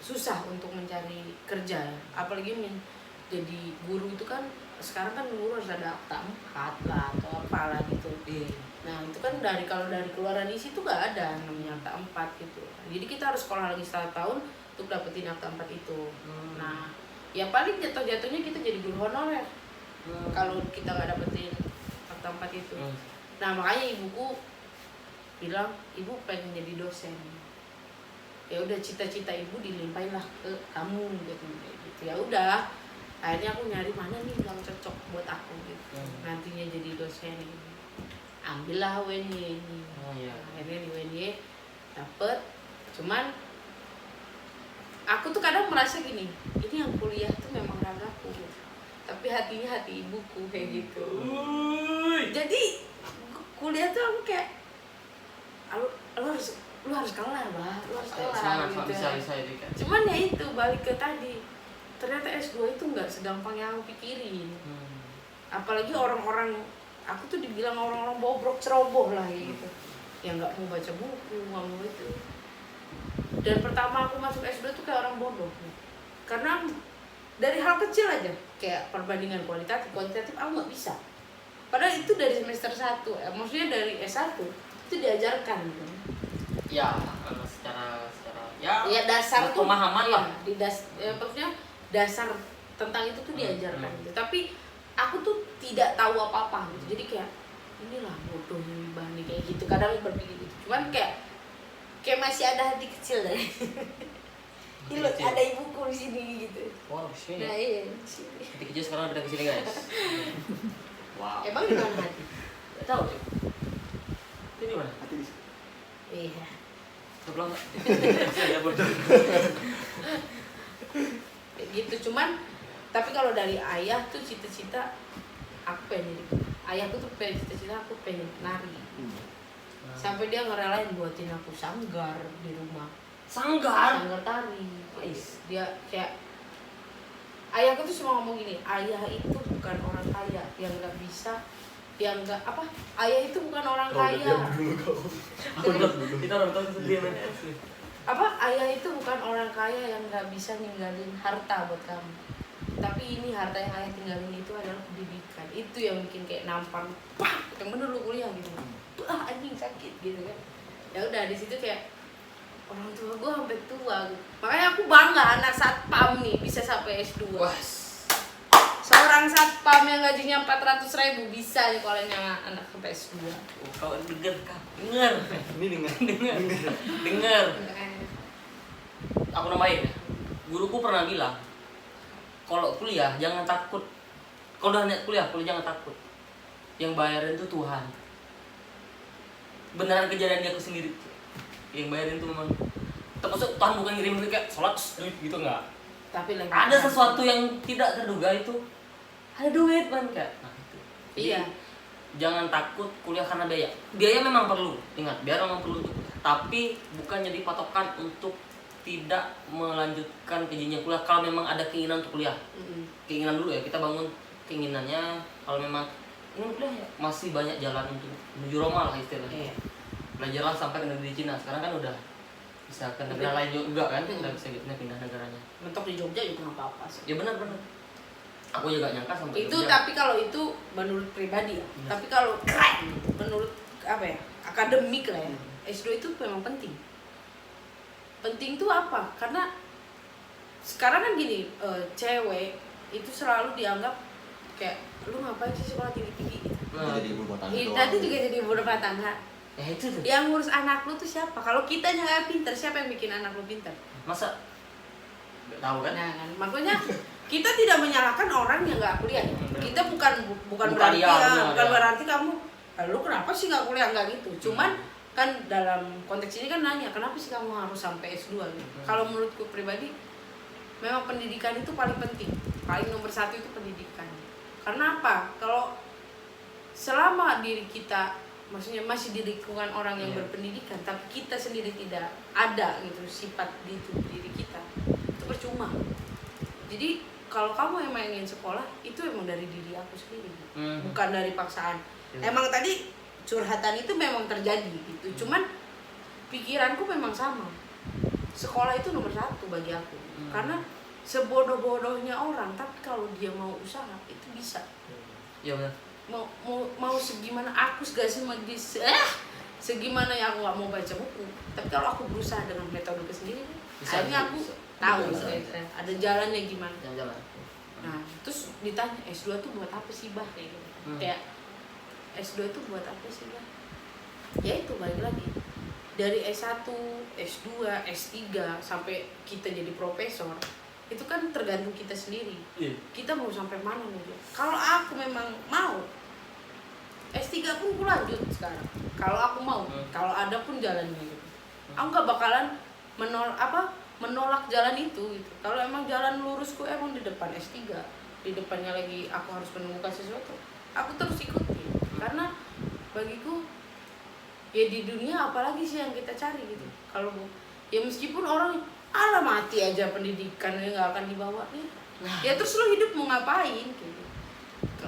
susah untuk mencari kerja ya. Apalagi jadi guru itu kan sekarang kan guru harus ada akta 4 lah atau apalah gitu. Nah itu kan kalau dari keluaran isi tuh nggak ada namanya akta 4 gitu. Jadi kita harus sekolah lagi 1 tahun untuk dapetin akta 4 itu. Nah ya paling jatuhnya kita jadi guru honorer kalau kita nggak dapetin akta 4 itu. Nah makanya ibuku bilang ibu pengen jadi dosen. Ya udah cita-cita ibu dilimpahin lah ke kamu gitu. Ya udah. Akhirnya aku nyari mana nih yang cocok buat aku gitu. Nantinya jadi dosen gitu. Ambillah UNY ini. Akhirnya di UNY dapet. Cuman aku tuh kadang merasa gini, ini yang kuliah tuh memang ragaku gitu. Tapi hatinya hati ibuku kayak gitu. Jadi kuliah tuh aku kayak lu harus kelar bah, lu harus kelar gitu. Bisa. Cuman ya itu balik ke tadi, ternyata S2 itu nggak segampang yang aku pikirin. Apalagi orang-orang, aku tuh dibilang orang-orang bobrok ceroboh lah gitu, yang nggak mau baca buku, nggak mau itu. Dan pertama aku masuk S2 tuh kayak orang bodoh, karena dari hal kecil aja, kayak perbandingan kualitatif aku nggak bisa. Padahal itu dari semester 1, maksudnya dari S1 itu diajarkan gitu. Ya secara ya dasar tuh pemahaman lah. Maksudnya dasar tentang itu tuh diajarkan gitu. Tapi aku tuh tidak tahu apa-apa gitu. Jadi kayak inilah bodoh nih Bani kayak gitu. Kadang berpikir gitu. Cuman kayak masih ada hati kecil deh. Ini ada ibuku di sini gitu. Wow, sih. Nah, iya, di sini. Hati kecil sekarang ada di sini, guys. Wow. Emang di mana hati? Enggak tahu sih. Ini di mana? Hati di sini. Iya. Sebelah enggak? Saya bodoh. Gitu cuman tapi kalau dari ayah tuh cita-cita aku pengen jadi, ayahku tuh pengen cita-cita aku pengen nari. Sampai dia ngerelain buatin aku sanggar di rumah. Sanggar tari. Dia kayak ayahku tuh cuma ngomong gini, ayah itu bukan orang kaya yang nggak bisa, yang nggak apa, ayah itu bukan orang kaya. Kita orang tahu sendiri main apa, ayah itu bukan orang kaya yang nggak bisa ninggalin harta buat kamu, tapi ini harta yang ayah tinggalin itu adalah pendidikan. Itu yang bikin kayak nampar, yang bener lu kuliah gitu, anjing sakit gitu kan. Ya udah di situ kayak orang tua gue sampai tua gitu. Makanya aku bangga anak satpam nih bisa sampai S2. Seorang satpam yang gajinya 400.000 bisa nyekolahin anak sampai S2. Kau denger kah? Denger. Ini Denger. Aku namain ya. Guruku pernah bilang, kalau kuliah jangan takut. Kalau udah niat kuliah jangan takut. Yang bayarin itu Tuhan. Beneran kejadian di aku sendiri. Yang bayarin itu memang. Termasuk Tuhan bukan ngirim kayak sholat duit gitu enggak. Tapi lagi ada sesuatu yang tidak terduga itu. Ada duit kan Kak. Nah, itu. Iya. Jangan takut kuliah karena biaya. Biaya memang perlu. Ingat, biaya memang perlu untuk. Tapi bukan jadi patokan untuk tidak melanjutkan ke jenjang kuliah kalau memang ada keinginan untuk kuliah. Keinginan dulu ya, kita bangun keinginannya. Kalau memang ingin kuliah ya, masih banyak jalan untuk menuju Roma lah istilahnya. Belajarlah sampai ke negeri Cina. Sekarang kan udah bisa ke negara lain juga kan, udah bisa gitu pindah negaranya. Mentok di Jogja juga nggak apa-apa sih. Ya benar. Aku juga nyangka sampai Itu Jogja. tapi kalau itu menurut pribadi ya. Tapi kalau menurut apa ya? Akademik lah ya. S2 itu memang penting. Penting tuh apa? Karena sekarang kan gini, cewek itu selalu dianggap kayak lu ngapain sih sekolah tinggi-tinggi gitu. Nah, Jadi ibu rumah tangga Nanti juga jadi ibu rumah tangga. ya itu tuh. Yang ngurus anak lu tuh siapa? Kalau kita nggak pinter, siapa yang bikin anak lu pinter? Masa nggak tahu kan? Nah, kan makanya kita tidak menyalahkan orang yang nggak kuliah. Ya. Bener. Kita bukan Bukan berarti ya, ya, bener, bukan ya. berarti kamu lu kenapa sih nggak kuliah nggak gitu. Cuman kan dalam konteks ini kan nanya kenapa sih kamu harus sampai S2 gitu. Kalau menurutku pribadi memang pendidikan itu paling penting. Paling nomor satu itu pendidikan. Karena apa? Kalau selama diri kita maksudnya masih di lingkungan orang yang berpendidikan tapi kita sendiri tidak ada gitu sifat di tubuh diri kita, itu percuma. Jadi kalau kamu emang ingin sekolah itu emang dari diri aku sendiri, bukan dari paksaan. Emang tadi curhatan itu memang terjadi gitu, cuman pikiranku memang sama. Sekolah itu nomor satu bagi aku, karena sebodoh-bodohnya orang tapi kalau dia mau usaha itu bisa. Ya benar. Mau segimana aku segimana ya aku nggak mau baca buku, tapi kalau aku berusaha dengan metode sendiri akhirnya aku tahu ada jalannya gimana. Jalan. Nah terus ditanya S2 tuh buat apa sih bah kayak gitu. Kayak S2 itu buat apa sih bah? Ya itu balik lagi dari S1, S2, S3 sampai kita jadi profesor itu kan tergantung kita sendiri. Kita mau sampai mana nih? Kalau aku memang mau S3 pun aku lanjut sekarang. Kalau aku mau, kalau ada pun jalannya gitu. Aku nggak bakalan menolak jalan itu gitu. Kalau emang jalan lurusku emang di depan S3, di depannya lagi aku harus menemukan sesuatu, aku terus ikuti. Karena bagiku ya di dunia apalagi sih yang kita cari gitu. Kalau ya meskipun orang alah mati aja pendidikan nggak akan dibawa ya terus lo hidup mau ngapain gitu.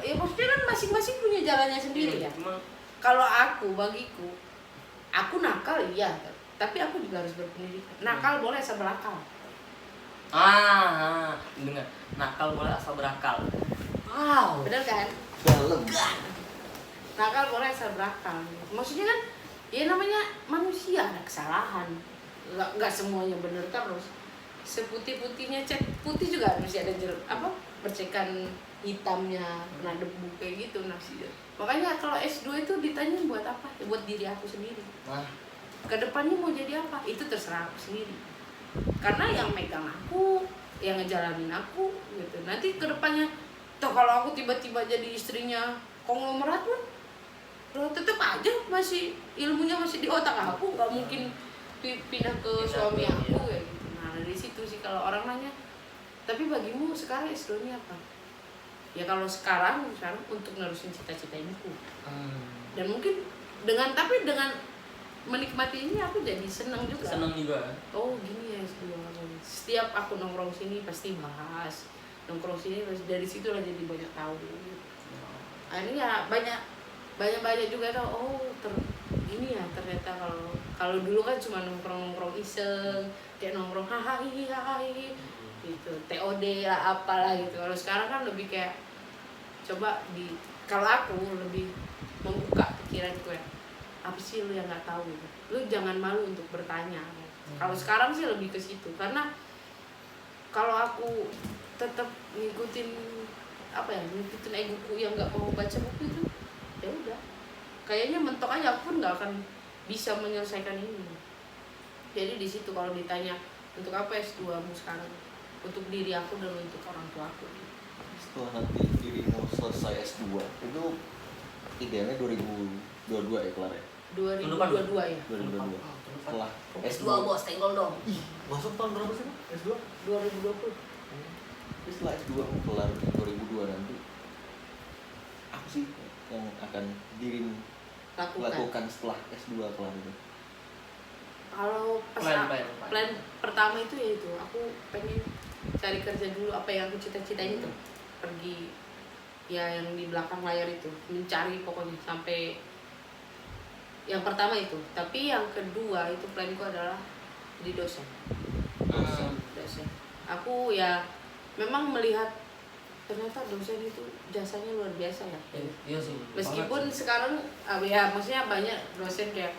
Ya maksudnya kan masing-masing punya jalannya sendiri ya. Kalau bagiku aku nakal iya tapi aku juga harus berpendidikan. Nakal boleh asal berakal. Dengar. Nakal boleh asal berakal. Wow. Benar kan? dalam. Nakal boleh asal berakal. Maksudnya kan ya namanya manusia ada kesalahan. Nggak semuanya benar terus. Seputih-putihnya cat putih juga masih ada percikan hitamnya, kena debu kayak gitu makanya kalau S2 itu ditanya buat apa? Ya, buat diri aku sendiri. Kedepannya mau jadi apa? Itu terserah aku sendiri. Karena yang megang aku, yang ngejalanin aku gitu. Nanti kedepannya toh kalau aku tiba-tiba jadi istrinya konglomerat pun tetap aja masih ilmunya masih di otak aku, nggak mungkin pindah ke suami aku kayak gitu. Nah dari situ sih kalau orang nanya, tapi bagimu sekarang S2-nya apa? Ya kalau sekarang untuk nerusin cita-cita ibuku. Dan mungkin dengan menikmati ini aku jadi senang juga. Oh gini ya S2. Setiap aku nongkrong sini pasti bahas. Nongkrong sini dari situ lah jadi banyak tahu. Akhirnya banyak juga tahu gini ya ternyata kalau dulu kan cuma nongkrong iseng, kayak nongkrong hahaha gitu, TOD lah apalah gitu. Kalau sekarang kan lebih kayak coba kalau aku lebih membuka pikiran gue, apa sih lu yang nggak tahu gitu. Lu jangan malu untuk bertanya. Kalau sekarang sih lebih ke situ karena kalau aku tetap ngikutin egoku yang nggak mau baca buku itu, ya udah kayaknya mentok aja aku pun nggak akan bisa menyelesaikan ini. Jadi di situ kalau ditanya untuk apa S2-mu sekarang, untuk diri aku dan untuk orang tua aku. Setelah nanti dirimu selesai S2 itu idealnya 2022 ya kelar ya? 2022 ya? 2022 setelah S2 bos, tenggol dong. Masuk tahun berapa sih S2? 2020. Jadi setelah S2 kamu kelar 2002 nanti apa sih yang akan dirimu lakukan setelah S2 kelar itu? Kalau plan pertama itu ya itu aku pengen cari kerja dulu apa yang aku cita-citain itu, pergi ya yang di belakang layar itu, mencari pokoknya sampai yang pertama itu. Tapi yang kedua itu planku adalah jadi dosen. aku ya memang melihat ternyata dosen itu jasanya luar biasa ya. Iya sih. Meskipun sekarang ya maksudnya banyak dosen kayak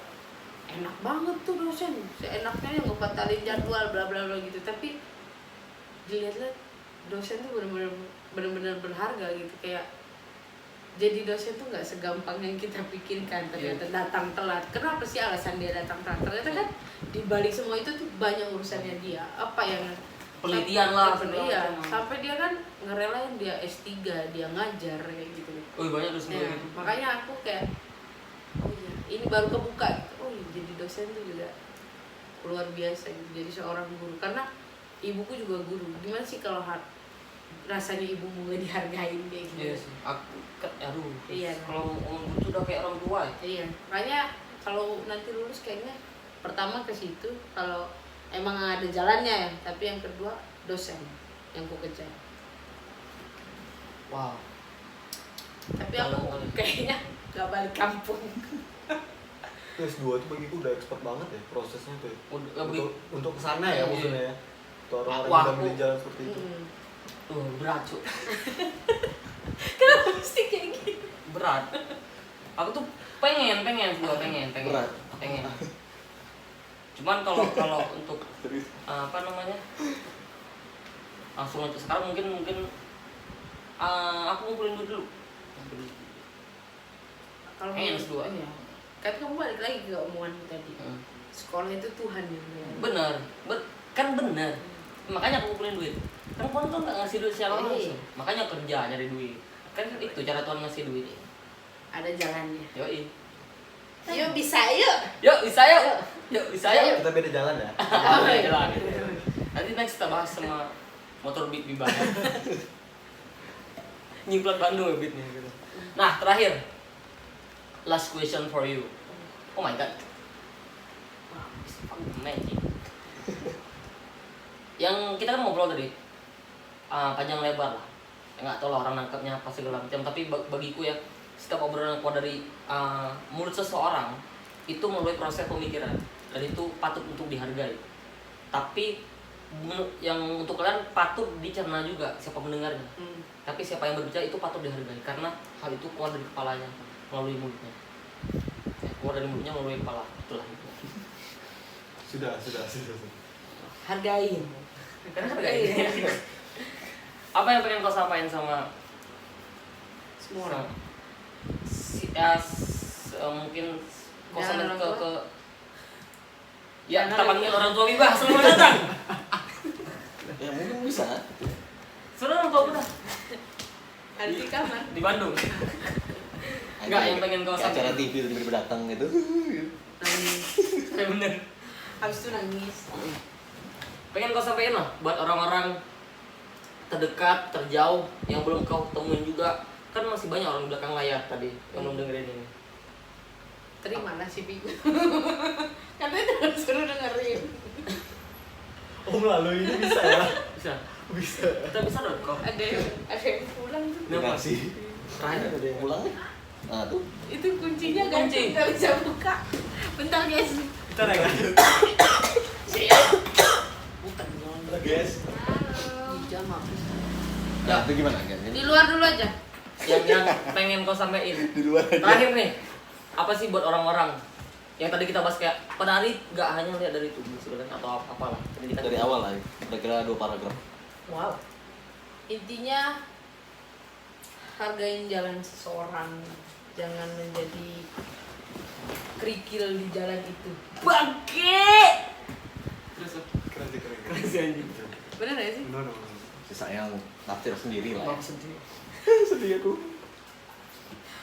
enak banget tuh dosen, seenaknya yang ngebatalin jadwal bla bla bla gitu. Tapi dilihat-lihat dosen tuh benar-benar berharga gitu. Kayak jadi dosen tuh nggak segampang yang kita pikirkan. Ternyata datang telat. Kenapa sih alasan dia datang telat? Ternyata kan dibalik semua itu tuh banyak urusannya dia. Apa yang penelitian lah. Iya, sampai dia kan ngerelain dia S3, dia ngajar kayak gitu. Oh banyak dosen Ya, gitu. makanya aku kayak oh iya, ini baru kebuka gitu. Oh iya, jadi dosen tuh juga luar biasa gitu. Jadi seorang guru, karena ibuku juga guru. Gimana sih kalau rasanya ibumu gak dihargain kayak gitu? Iya sih. Aduh. Iya. Kalau ngomong itu udah kayak orang tua ya. Iya, makanya kalau nanti lulus kayaknya pertama ke situ, kalau emang ada jalannya ya. Tapi yang kedua dosen yang ku kejar. Wow. Tapi aku kayaknya gak balik kampung. S2 itu bagiku udah expert banget ya prosesnya tuh. Untuk kesana ya Iya. maksudnya ya. Untuk orang-orang Wah, yang udah milih jalan seperti itu. Berat cuy. Kenapa mesti kayak gitu? Berat. Aku tuh pengen. Berat. Pengen. Cuman kalau untuk apa namanya? Langsung aja sekarang mungkin aku ngumpulin dulu. Kalau Pengen S2. iya. Kan kamu balik lagi ke omongan tadi. Sekolah itu Tuhan yang Bener. Kan bener. Makanya aku ngumpulin duit. Kan Tuhan tuh nggak ngasih duit secara langsung. Makanya kerja nyari duit. Kan itu cara Tuhan ngasih duit. ada jalannya. Yoi. Yuk bisa yuk. Yuk bisa yuk. Kita beda jalan ya. Jalan. Nanti next kita bahas sama motor beat di Bandung. Nyimplak Bandung ya beatnya gitu. Nah terakhir, last question for you. Oh my god. Wow, this fucking magic. Yang kita kan ngobrol tadi, panjang lebar lah. Nggak tahu lah orang nangkepnya apa segala macam. Tapi bagiku ya, setiap obrolan yang keluar dari mulut seseorang itu melalui proses pemikiran dan itu patut untuk dihargai. Tapi yang untuk kalian patut dicerna juga siapa mendengarnya. Tapi siapa yang berbicara itu patut dihargai karena hal itu keluar dari kepalanya melalui mulutnya. Keluar dari mulutnya melalui kepala. Itulah itu. Sudah. Hargain. Karena hargai. Apa yang pengen kau sampaikan sama Semua orang. mungkin kau Jangan sampai orang ke tua. ya Jangan kita orang panggil tua. orang tua Wibah selamat datang. Ya mungkin bisa. Sudah orang tua udah Ada di kamar. di Bandung. Enggak, yang pengen kau Kayak acara sampaikan. TV tiba-tiba datang gitu. Nangis. Ya bener. Habis itu nangis. Pengen kau sampaikan lah buat orang-orang terdekat, terjauh yang belum kau temuin juga. Kan masih banyak orang di belakang layar tadi yang belum dengerin ini. Terima nasibiku. Katanya suruh dengerin. Oh melalui ini bisa ya? Bisa. Bisa. Kita bisa dong kok. Ada yang pulang tuh. Kenapa? Kasih. Terakhir. Ada yang pulang nih. Nah tuh. Itu kuncinya kan Kunci. nggak bisa buka. Bentar guys. Kita rega. Bukan dong. Guys. Jam apa? Nah, itu gimana kan? Di luar dulu aja. Yang pengen kau sampaikan. Di luar aja. Terakhir nih. Apa sih buat orang-orang yang tadi kita bahas kayak penari gak hanya lihat dari tubuh sebenarnya atau apalah. Tadi kita Dari awal lah, kira-kira 2 paragraf. Wow. Intinya hargain jalan seseorang, jangan menjadi kerikil di jalan itu. Bangke. Terus Keren. sih anjing. Bener gak sih? Benar. Sisanya tafsir sendiri lah. Bang sedih. Sedih aku.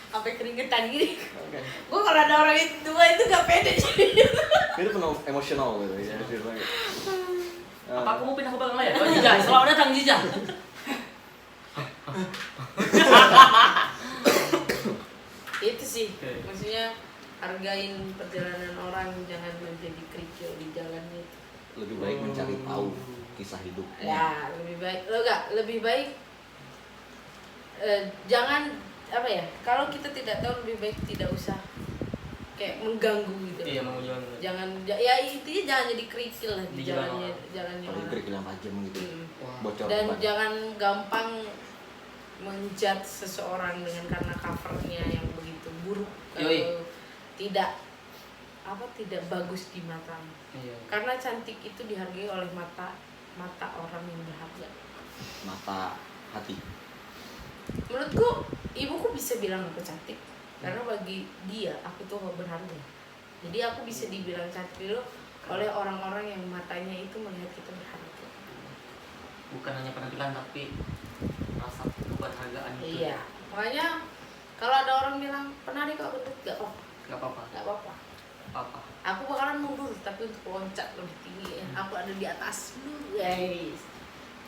Sampai keringetan gini. Oke. Gue kalau ada orang itu dua itu gak pede sih. Itu penuh emosional gitu ya. Apa aku mau pindah ke belakang layar? Oh Jija, selamat datang Jija. Itu sih, Oke. maksudnya hargain perjalanan orang, jangan menjadi kerikil di jalan itu. Lebih baik mencari tahu kisah hidupnya. Ya, lebih baik jangan apa ya, kalau kita tidak tahu lebih baik tidak usah kayak mengganggu gitu. Iya, mau jalan. Jangan ya intinya jangan jadi kerikil lah di Di jalan jalannya Kalau orang. kerikil yang tajam gitu. Wah. Bocor Dan depan. jangan gampang menjudge seseorang dengan karena covernya yang begitu buruk Yoi. atau tidak bagus di mata. Iya. Karena cantik itu dihargai oleh mata orang yang berharga. Mata hati. Menurutku ibuku bisa bilang aku cantik karena bagi dia aku tuh berharga. Jadi aku bisa dibilang cantik dulu oleh orang-orang yang matanya itu melihat kita berharga. Bukan hanya penampilan tapi rasa keberhargaan itu. Iya, makanya kalau ada orang bilang penari kok gendut, gak apa-apa. Nggak apa-apa. Gak apa-apa. Apa? Aku bakalan mundur tapi untuk loncat lebih tinggi. Aku ada di atas lu guys.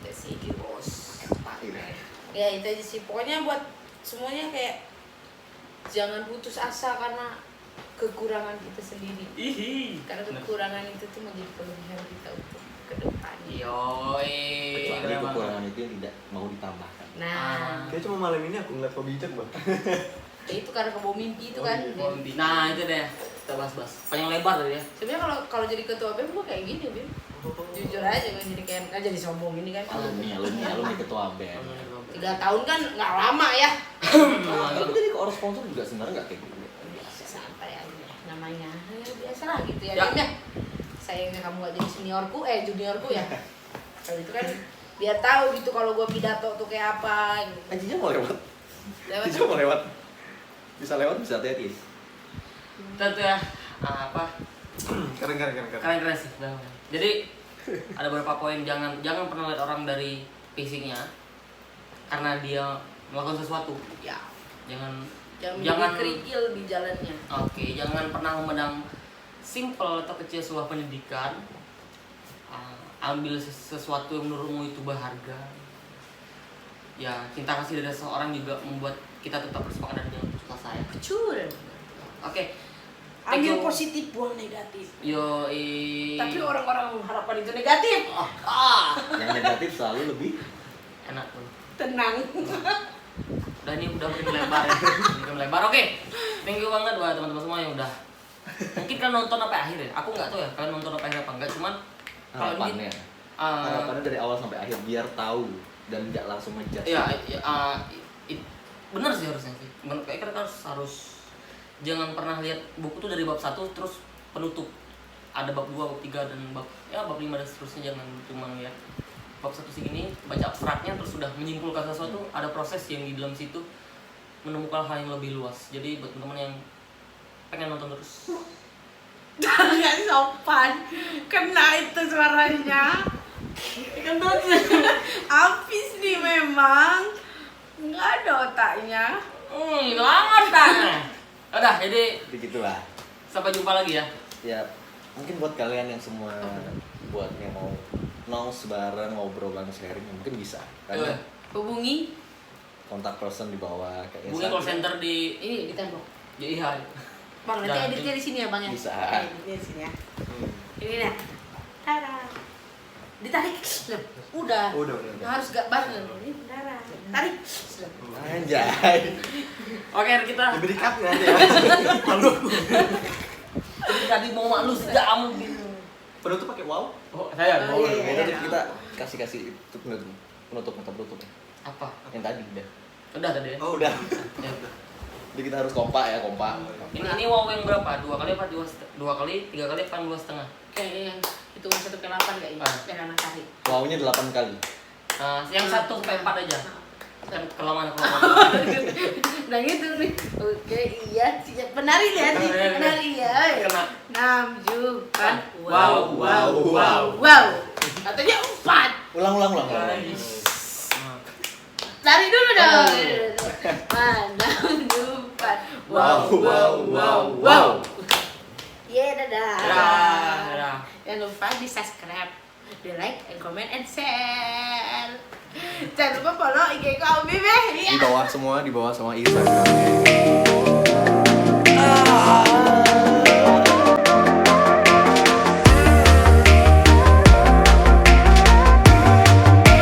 That's it bos. Ya itu aja sih. Pokoknya buat semuanya kayak jangan putus asa karena kekurangan kita sendiri. Karena kekurangan itu tuh menjadi kelebihan kita untuk ke depannya. Yoi. Kecuali kekurangan itu yang tidak mau ditambahkan. Nah, Kayak cuma malam ini aku ngeliat kau bijak bang. ya itu karena kebawa mimpi itu Oh, kan. iya. Nah itu deh, kita bahas-bahas panjang lebar tadi ya. Sebenarnya kalau jadi ketua BEM gue kayak gini, Bim. Jujur aja gue jadi kayak nggak jadi sombong ini kan. Alumni ketua BEM. 3 tahun kan nggak lama ya. Tapi jadi ke orang sponsor juga sebenarnya nggak kayak gitu. Santai aja namanya. Ya, biasa lah gitu ya. Ya. Bim, ya. Sayangnya kamu gak jadi juniorku ya. Kalau itu kan biar tahu gitu kalau gue pidato tuh kayak apa gitu. Anjingnya mau lewat. Lewat. Anjingnya mau lewat. Bisa lewat bisa hati-hati. Kita tuh ya apa? Keren sih. Jadi ada beberapa poin jangan pernah lihat orang dari fisiknya karena dia melakukan sesuatu. Ya. Jangan Jangan kerikil di jalannya. Oke, jangan pernah memandang simple atau kecil sebuah pendidikan. Ambil sesuatu yang menurutmu itu berharga. Ya, cinta kasih dari seseorang juga membuat kita tetap bersemangat dan jangan putus asa ya. Betul. Oke. Ambil positif, buang negatif. Tapi Tapi orang-orang mengharapkan itu negatif. Yang negatif selalu lebih enak tuh. Tenang. Udah ini udah makin lebar ya. Makin lebar. Oke. Thank you banget buat teman-teman semua yang udah. Mungkin kalian nonton sampai akhir ya. Aku nggak tahu ya kalian nonton sampai akhir apa enggak. Cuman kalau ini harapannya. Harapannya dari awal sampai akhir biar tahu dan tidak langsung ngejudge. Bener sih harusnya sih. Kayak kita harus jangan pernah lihat buku tuh dari bab 1 terus penutup. Ada bab 2, bab 3 dan bab 5 dan seterusnya. Jangan cuma lihat bab 1 segini, baca abstraknya terus sudah menyimpulkan sesuatu. Ada proses yang di dalam situ menemukan hal yang lebih luas. Jadi buat teman-teman yang pengen nonton terus. Jangan sopan. Kena itu suaranya. Kentut. Habis nih memang. Nggak ada otaknya. Hilang otaknya. Udah, jadi Begitulah. sampai jumpa lagi ya. Ya, mungkin buat kalian yang semua buat yang mau nongs bareng ngobrol bareng sharing mungkin bisa. Karena Hubungi kontak person di bawah kayak Hubungi call center di ini di tembok. JIH. Bang, nanti Jangan editnya di sini ya, Bang ya. Bisa. Editnya di sini ya. Ini nih. Tada. Ditarik. Loh, udah. Udah. Harus gak bareng. Ini tada. Tarik. Anjay. Oke, kita Diberi cut nanti ya. tadi mau malu sejam gitu. Penutup pakai wow. Oh, saya. Oh, iya. Jadi kita kasih itu penutup. Apa? Yang tadi udah. Udah tadi ya. Oh udah. Ya. Jadi kita harus kompak ya, kompak. Ini wow yang berapa? 2 kali apa 2 kali, 3 kali apa 2,5? Kayaknya yang hitungan 1 ke 8 kayaknya. Yang anak tarik. Wow-nya 8 kali. Nah, yang 1 sampai 4 aja. Kan kelamaan. Nah gitu nih. Oke, iya. Penari deh, penari ya. Kena. 6, 7, kan. Wow. Katanya 4. Ulang. Tarik dulu dong. 6, 7, 4. Wow. Dadah. Dadah. Jangan lupa di subscribe, di like, and comment, and share. Jangan lupa follow IG ku Abi Beh. Di bawah semua Instagramnya.